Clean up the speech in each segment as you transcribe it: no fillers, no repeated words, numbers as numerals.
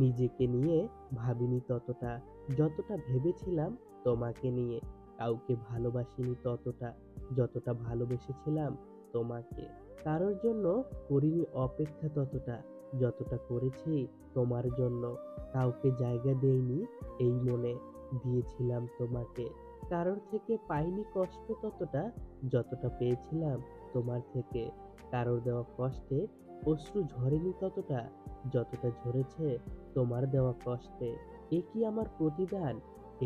নিজেকে নিয়ে ভাবিনি ততটা, যতটা ভেবেছিলাম তোমাকে নিয়ে। কাউকে ভালোবাসিনি ততটা, যতটা ভালোবেসেছিলাম তোমাকে। কারোর জন্য করিনি অপেক্ষা ততটা, যতটা করেছি তোমার জন্য। কাউকে জায়গা দেইনি এই মনে, দিয়েছিলাম তোমাকে। কারোর থেকে পাইনি কষ্ট ততটা, যতটা পেয়েছিলাম তোমার থেকে। কারোর দেওয়া কষ্টে অশ্রু ঝরেনি ততটা, যতটা ঝরেছে তোমার দেওয়া কষ্টে। এ কি আমার প্রতিদান?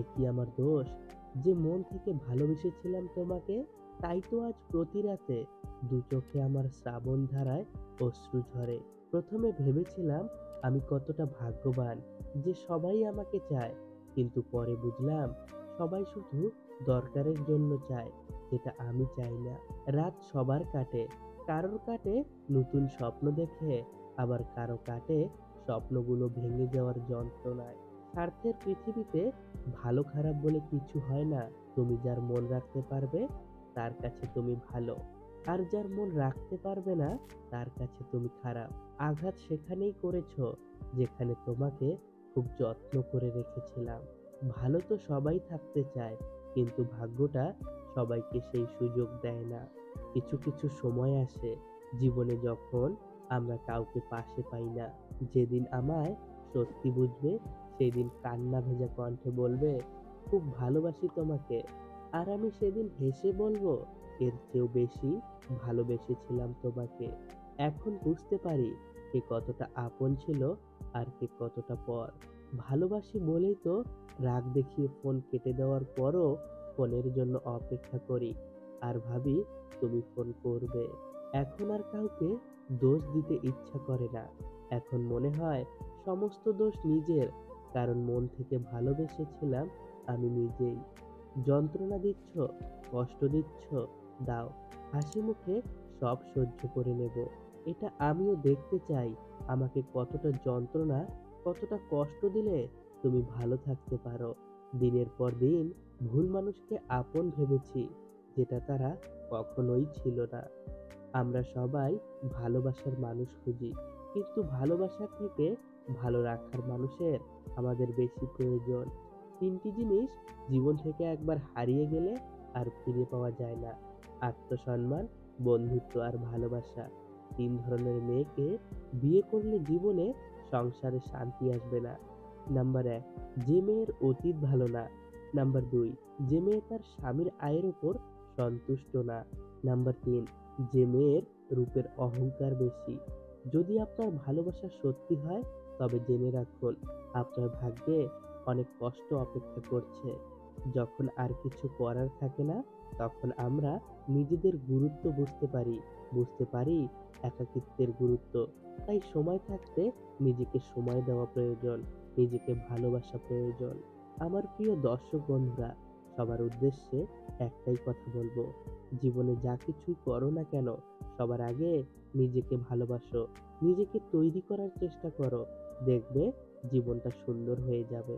এ কি আমার দোষ? যে মন থেকে ভালোবেসেছিলাম তোমাকে, তাই তো আজ প্রতি রাতে দু চোখে আমার শ্রাবণ ধারায় অশ্রু ঝরে। প্রথমে ভেবেছিলাম আমি কতটা ভাগ্যবান যে সবাই আমাকে চায়, কিন্তু পরে বুঝলাম সবাই শুধু দরকারের জন্য চায়, যেটা আমি চাই না। রাত সবার কাটে, কারোর কাটে নতুন স্বপ্ন দেখে, আবার কারো কাটে স্বপ্নগুলো ভেঙে যাওয়ার যন্ত্রণায়। স্বার্থের পৃথিবীতে ভালো খারাপ বলে কিছু হয় না। তুমি যার মন রাখতে পারবে তার কাছে তুমি ভালো, আর যার মন রাখতে পারবে না তার কাছে তুমি খারাপ। আঘাত সেখানেই করেছো যেখানে তোমাকে খুব যত্ন করে রেখেছিলাম। ভালো তো সবাই থাকতে চায়, কিন্তু ভাগ্যটা সবাইকে সেই সুযোগ দেয় না। কিছু কিছু সময় আসে জীবনে যখন আমরা কাউকে পাশে পাই না। যেদিন আমায় সত্যি বুঝবে, সেদিন কান্না ভেজা কণ্ঠে বলবে, খুব ভালোবাসি তোমাকে। আর আমি সেদিন হেসে বলবো, এর চেয়েও বেশি ভালোবেসেছিলাম তোমাকে। এখন বুঝতে পারি কে কতটা আপন ছিল আর কে কতটা পর। ভালোবাসি বলেই তো রাগ দেখিয়ে ফোন কেটে দেওয়ার পরও ফোনের জন্য অপেক্ষা করি, আর ভাবি তুমি ফোন করবে। এখন আর কাউকে দোষ দিতে ইচ্ছা করে না। এখন মনে হয় সমস্ত দোষ নিজের, কারণ মন থেকে ভালোবেসেছিলাম আমি নিজেই। যন্ত্রণা দিচ্ছ, কষ্ট দিচ্ছ, দাও, হাসি মুখে সব সহ্য করে নেব। এটা আমিও দেখতে চাই আমাকে কতটা যন্ত্রণা, কতটা কষ্ট দিলে তুমি ভালো থাকতে পারো। দিনের পর দিন ভুল মানুষকে আপন ভেবেছি, যেটা তারা কখনোই ছিল না। আমরা সবাই ভালোবাসার মানুষ খুঁজি, কিন্তু ভালোবাসার থেকে ভালো রাখার মানুষের আমাদের বেশি প্রয়োজন। তিনটি জিনিস জীবন থেকে একবার হারিয়ে গেলে আর ফিরে পাওয়া যায় না: আত্মসম্মান, বন্ধুত্ব আর ভালোবাসা। তিন ধরনের মেয়েকে বিয়ে করলে জীবনে সংসারে শান্তি আসবে না। নাম্বার 1, যে মেয়ের অতীত ভালো না। নাম্বার 2, যে মেয়ে তার স্বামীর আয়ের উপর সন্তুষ্ট না। নাম্বার 3, যে মেয়ের রূপের অহংকার বেশি। যদি আপনার ভালোবাসা সত্যি হয়, তবে জেনে রাখুন আপনার ভাগ্যে অনেক কষ্ট অপেক্ষা করছে। যখন আর কিছু করার থাকে না, তখন আমরা নিজেদের গুরুত্ব বুঝতে পারি একাকিত্বের গুরুত্ব। তাই সময় থাকতে নিজেকে সময় দেওয়া প্রয়োজন, নিজেকে ভালোবাসা প্রয়োজন। আমার প্রিয় দর্শক বন্ধুরা, সবার উদ্দেশ্যে একটাই কথা বলবো: জীবনে যা কিছুই করো না কেন, সবার আগে নিজেকে ভালোবাসো, নিজেকে তৈরি করার চেষ্টা করো। দেখবে জীবনটা সুন্দর হয়ে যাবে।